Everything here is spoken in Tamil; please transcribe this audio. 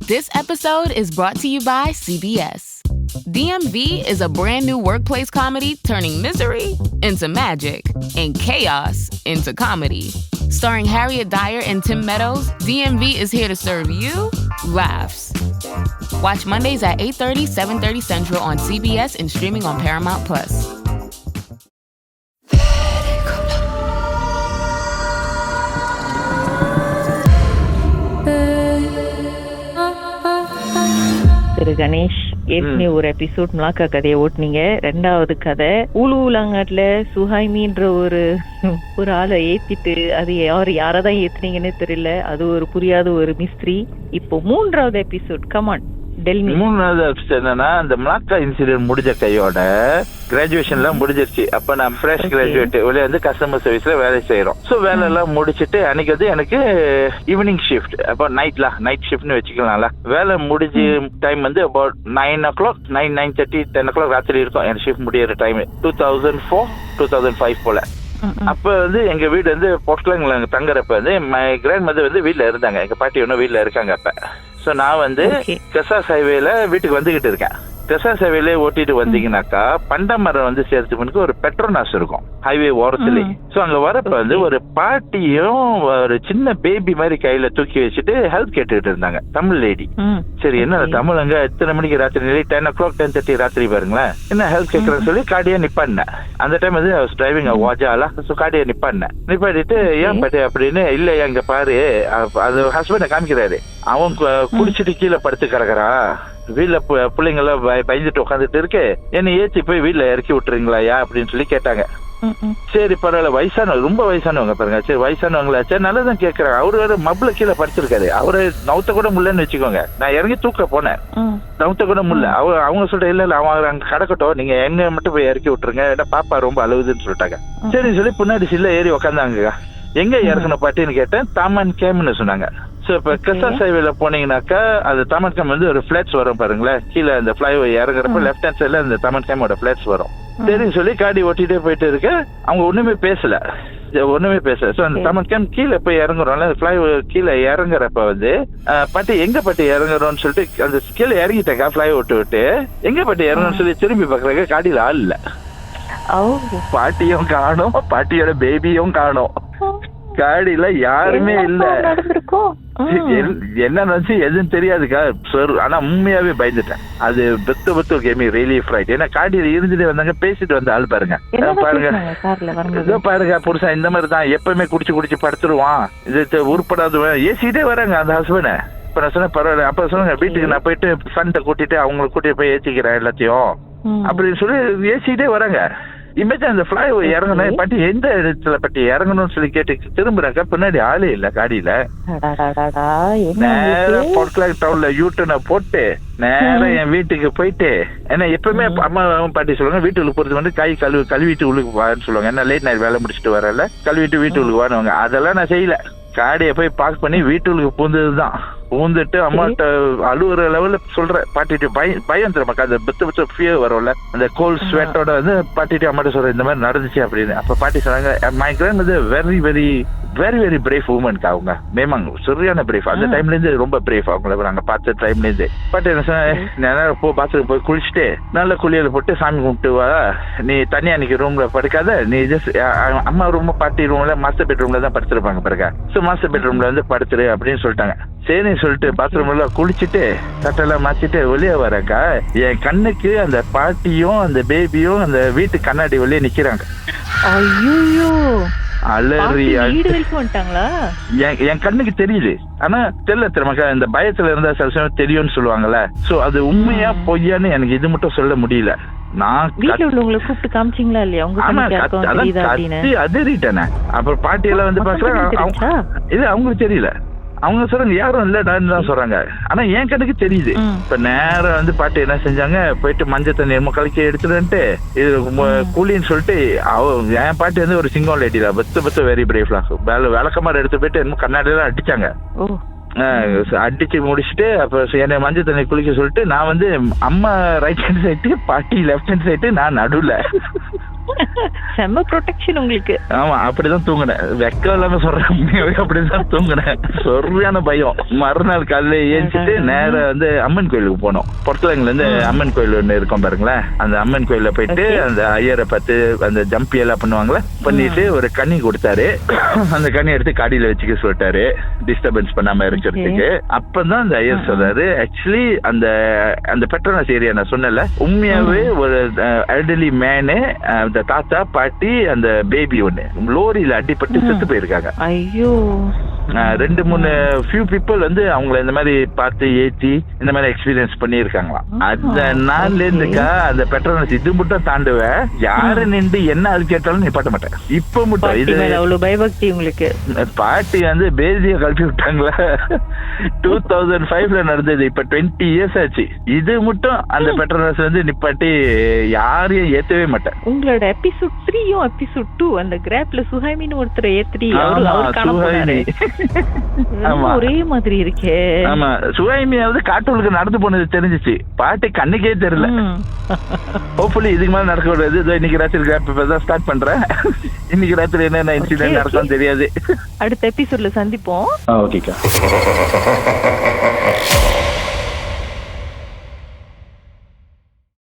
This episode is brought to you by CBS. DMV is a brand new workplace comedy turning misery into magic and chaos into comedy. Starring Harriet Dyer and Tim Meadows, DMV is here to serve you laughs. Watch Mondays at 8:30, 7:30 Central on CBS and streaming on Paramount+. திரு கணேஷ், ஏற்கனவே ஒரு எபிசோட் மலாக்கா கதையை ஓட்டுனீங்க. 2வது கதை ஊலாங்காட்டுல சுஹைமின்ற ஒரு ஆளை ஏத்திட்டு, அது யாரதான் ஏத்துனீங்கன்னு தெரியல. அது ஒரு புரியாத ஒரு மிஸ்ட்ரி. இப்போ 3வது எபிசோட், கமான் டெல்மி. 3வது எபிசோட் என்னன்னா, அந்த மலாக்கா இன்சிடென்ட் முடிஞ்ச கையோட கிராஜுவேஷன்லாம் முடிஞ்சிருச்சு. அப்ப நான் ஃப்ரெஷ் கிராஜுவேட் வெளியே வந்து கஸ்டமர் சர்வீஸ்ல வேலை செய்யறோம். ஸோ வேலை எல்லாம் முடிச்சுட்டு அன்னைக்கு வந்து எனக்கு ஈவினிங் ஷிஃப்ட், அப்போ நைட் ஷிஃப்ட்னு வச்சுக்கலாம்ல. வேலை முடிஞ்சு டைம் வந்து அபவுட் 9 o'clock, 9:30, 10 o'clock ராத்திரி இருக்கும் என் ஷிஃப்ட் முடியிற டைம். 2004, 2005 போல. அப்ப வந்து எங்க வீடு வந்து போஸ்ட்ல தங்குறப்ப வந்து மை கிராண்ட் மதர் வந்து வீட்டுல இருந்தாங்க. எங்க பாட்டி ஒன்னும் வீட்டுல இருக்காங்க அப்ப. சோ நான் வந்து கசாஸ் ஹைவேல வீட்டுக்கு வந்துகிட்டு இருக்கேன். கசாஸ் ஹைவேல ஓட்டிட்டு வந்தீங்கன்னாக்கா பண்டமரம் வந்து சேர்த்துக்கு ஒரு பெட்ரோனாஸ் இருக்கும் ஹைவே ஓரத்துல. சோ அங்க வரப்ப வந்து ஒரு பாட்டியும் ஒரு சின்ன பேபி மாதிரி கையில தூக்கி வச்சுட்டு ஹெல்ப் கேட்டுட்டு இருந்தாங்க, தமிழ் லேடி. சரி, என்ன தமிழ் அங்க எத்தனை மணிக்கு ராத்திரி 10 o'clock, 10:30 ராத்திரி பாருங்களேன், என்ன ஹெல்ப் கேட்கறேன்னு சொல்லி காடியா நிப்பாடினேன். அந்த டைம் வந்து டிரைவிங் வாஜாலா. சோ காடியா நிப்பாடிட்டு ஏன் பாட்டி அப்படின்னு, இல்ல எங்க பாரு, அது ஹஸ்பண்ட காமிக்கிறாரு, அவன் குடிச்சிட்டு கீழே படுத்து கிடக்குறா, வீட்டுல பிள்ளைங்க எல்லாம் பயந்துட்டு உட்காந்துட்டு இருக்கு, என்ன ஏற்றி போய் வீட்டுல இறக்கி விட்டுறீங்களாயா அப்படின்னு சொல்லி கேட்டாங்க. சரி பரவாயில்ல, ரொம்ப வயசானவங்க பாருங்க. சரி வயசானவங்களாச்சா, நல்லதான் கேட்கறாங்க. அவரு வேற மப்ல கீழே படுத்திருக்காரு, அவரு நவுத்த கூட முடியலன்னு வச்சுக்கோங்க. நான் இறங்கி தூக்க போனேன், நவுத்த கூட முடியல. அவங்க சொல்ற இல்ல அவங்க அங்க கிடக்கட்டும், நீங்க எங்க மட்டும் போய் இறக்கி விட்டுருங்க, ஏன்னா பாப்பா ரொம்ப அழுகுதுன்னு சொல்லிட்டாங்க. சரின்னு சொல்லி பின்னாடி சில்ல ஏறி உக்காந்தாங்க. எங்க இறக்கணும் பாட்டின்னு கேட்டேன். தாமன் கேம்னு சொன்னாங்க. சோ இப்ப கசாஸ் ஹைவேல போனீங்கன்னாக்கா அது தாமன் கேம் வந்து ஒரு பிளாட்ஸ் வரும் பாருங்களேன், கீழே அந்த ஃபிளைஓவர் இறங்குறப்ப லெஃப்ட் ஹேண்ட் சைட்ல அந்த தாமன் கேமோட பிளாட்ஸ் வரும். சரின்னு சொல்லி காடி ஓட்டிட்டே போயிட்டு இருக்கு. அவங்க ஒண்ணுமே பேசல. சோ அந்த தாமன் கேம் கீழே போய் இறங்குறோம்ல, ஃபிளைஓவர் கீழே இறங்குறப்ப வந்து பாட்டி எங்க பாட்டி இறங்குறோம்னு சொல்லிட்டு அந்த கீழே இறங்கிட்டாங்க ஃபிளைஓவர் விட்டு. எங்க பாட்டி இறங்கணும்னு சொல்லி திரும்பி பாக்குறாங்க, காடியில ஆள் இல்ல. பாட்டியும் காணோம், பாட்டியோட பேபியும் காணோம், காடியில யாருமே இல்ல. என்ன நினைச்சு எதுவும் தெரியாதுக்கா சார். ஆனா உண்மையாவே பயந்துட்டேன். அது பெத்து கேமி ரியலி ஃப்ரைட். ஏன்னா காடியில இருந்துட்டு வந்தாங்க, பேசிட்டு வந்த ஆள் பாருங்க. பாருங்க புருஷன் இந்த மாதிரி தான், எப்பவுமே குடிச்சு படுத்துருவான், இது உருப்படாதுவன், ஏசிட்டே வராங்க அந்த ஹஸ்பண்ட. இப்ப நான் சொன்ன பரவாயில்ல, அப்ப சொன்னாங்க வீட்டுக்கு நான் போயிட்டு சண்டை கூட்டிட்டு அவங்களை கூட்டிட்டு போய் ஏற்றிக்கிறேன் எல்லாத்தையும் அப்படின்னு சொல்லி ஏசிட்டே வராங்க. இமேஜின் அந்த ஃபிளைஓவர் இறங்கணும், பாட்டி எந்த இடத்துல பாட்டி இறங்கணும்னு சொல்லி கேட்டு திரும்புறாங்க, பின்னாடி ஆளே இல்ல காடியில. நேரம் போர்ட்லாக் டவுன்ல யூட்டனை போட்டு நேரம் என் வீட்டுக்கு போயிட்டு, ஏன்னா எப்பவுமே அம்மா பாட்டி சொல்லுவாங்க வீட்டுக்கு போறது வந்து கை கழுவிட்டு உள்ளுக்கு வான்னு சொல்லுவாங்க. ஏன்னா லேட் நைட் வேலை முடிச்சுட்டு வரல, கழுவிட்டு வீட்டுக்கு வானுவாங்க. அதெல்லாம் நான் செய்யல. காடியை போய் பார்க் பண்ணி வீட்டுக்கு பூந்ததுதான். பூந்துட்டு அம்மாட்ட அழுகுற லெவல்ல சொல்றேன். பாட்டிட்டு பயம் தெரியுமாக்கா, அந்த பெத்து ஃபியர் வரும்ல, அந்த கோல்ட் ஸ்வெட்டோட வந்து பாட்டிட்டு அம்மாட்ட சொல்றேன் இந்த மாதிரி நடந்துச்சு அப்படின்னு. அப்ப பாட்டி சொன்னாங்க, மை கிராண்ட் வந்து very very very very brave உமன்க்கா. அவங்க மேமாங்க சரியான பிரேவ். அந்த டைம்ல இருந்து ரொம்ப பிரேவ் அவங்கள நாங்க பார்த்த டைம்ல இருந்து. பாட்டி என்ன சொன்ன, பாத்ரூம் போய் குளிச்சுட்டு நல்ல குளியல போட்டு சாமி கும்பிட்டு வா, நீ தனியா அன்னைக்கு ரூம்ல படுக்காத, நீ ஜஸ்ட் அம்மா ரூம் பாட்டி ரூம்ல மாஸ்டர் பெட்ரூம்ல தான் படுத்திருப்பாங்க பாருங்க. சோ மாஸ்டர் பெட்ரூம்ல வந்து படுத்துரு அப்படின்னு சொல்லிட்டாங்க. சரி சொல்லிட்டு பாத்ரூம் எல்லாம் குளிச்சுட்டு சட்டெல்லாம் மாத்திட்டு வெளியே வரக்கா, என் கண்ணுக்கு அந்த பாட்டியும் அந்த பேபியும் அந்த வீட்டு கண்ணாடி வெளியே நிக்கிறாங்க. என் கண்ணுக்கு தெரியுது, ஆனா தெரியல தெரியுமாக்கா, இந்த பயத்துல இருந்தா சில சமயம் தெரியும்னு சொல்லுவாங்கல்ல. சோ அது உண்மையா பொய்யான்னு எனக்கு இது மட்டும் சொல்ல முடியல. நான் கூப்பிட்டு காமிச்சிங்களா இல்லையா? அதறிட்டேனே. அப்புறம் பாட்டி எல்லாம் வந்து பாக்குறேன், இது அவங்களுக்கு தெரியல. அவங்க சொல்றாங்க யாரும் இல்ல தான் சொல்றாங்க, ஆனா என் கண்ணுக்கு தெரியுது. இப்ப நேரம் வந்து பாட்டி என்ன செஞ்சாங்க, போயிட்டு மஞ்சள் தண்ணி கலக்கி எடுத்துட்டு இது கூலின்னு சொல்லிட்டு, என் பாட்டி வந்து ஒரு சிங்கம் லேடி தான், பெத்து வெரி பிரேவ்லா. விளக்கமாறு எடுத்து போயிட்டு என்னமோ கண்ணாடியெல்லாம் அடிச்சாங்க. அடிச்சு முடிச்சுட்டு அப்ப என்ன மஞ்சள் தண்ணி குளிக்க சொல்லிட்டு, நான் வந்து அம்மா ரைட் ஹேண்ட் சைடு, பாட்டி லெஃப்ட் ஹேண்ட் சைடு, நான் நடுவுல செம்ம ப்ரொடெக்ஷன் உங்களுக்கு. ஆமா, அப்படிதான் தூங்கினேன். வெக்கம் இல்லாம சொல்றேன், உண்மையாவே அப்படிதான் தூங்கினேன். சரியான பயம். மறுநாள் காலையில ஏஞ்சிட்டு நேரம் வந்து அம்மன் கோயிலுக்கு போனோம். பொறுத்தவங்கள இருந்து அம்மன் கோயில் ஒண்ணு இருக்கும் பாருங்களேன். அந்த அம்மன் கோயில போயிட்டு அந்த ஐயரை பார்த்து அந்த ஜம்பி எல்லாம் பண்ணுவாங்களே பண்ணிட்டு ஒரு கனி கொடுத்தாரு. அந்த கனி எடுத்து காடியில வச்சுக்க சொல்லிட்டாரு, டிஸ்டர்பன்ஸ் பண்ணாம இருக்கிறதுக்கு. அப்பதான் அந்த ஐயர் சொல்றாரு, ஆக்சுவலி அந்த அந்த பெட்ரோனாஸ் ஏரியா நான் சொன்னல, உண்மையாவே ஒரு எல்டர்லி மேனு, அந்த தாத்தா பாட்டி அந்த பேபி ஒண்ணு லோரியில அடிபட்டு செத்து போயிருக்காங்க. ஐயோ. 2-3 few people வந்து அவங்கள இந்த மாதிரி பார்த்து ஏற்றி இந்த மாதிரி எக்ஸ்பீரியன்ஸ் பண்ணிருக்காங்களாம். அந்த நாள்ல இருந்துக்கா அந்த பெட்ரோனாஸ் இது மட்டும் தாண்டுவேன். யாரு நின்று என்ன அது கேட்டாலும் நிப்பாட்ட மாட்டேன். இப்ப மட்டும் இது அவ்வளவு பயபக்தி உங்களுக்கு. பாட்டி வந்து பேசிய கழட்டி விட்டாங்களா. 2005 நடந்தது. இப்ப 20 years ஆச்சு. இது மட்டும் அந்த பெட்ரோனாஸ் வந்து நிப்பாட்டி யாரையும் ஏத்தவே மாட்டேன். உங்களோட எபிசோட் 3யும் எபிசோட் 2 அந்த கிராப்ல சுஹைமின்னு ஒருத்தர் ஏத்தி ஒரே மாதிரி இருக்கே. ஆமா, சுஹைமியாவது காட்டுக்கு நடந்து போனது தெரிஞ்சிச்சு, பாட்டி கண்ணுக்கே தெரியல. ஹோப்ஃபுல்லி இதுக்கு மேல நடக்க கூடாது. இன்னைக்கு ராத்திரி கிராப் தான் ஸ்டார்ட் பண்றேன். இன்னைக்கு ராத்திரி என்ன இன்சிடென்ட் நடக்கும் தெரியாது. அடுத்த எபிசோட்ல சந்திப்போம். ஓகேக்கா.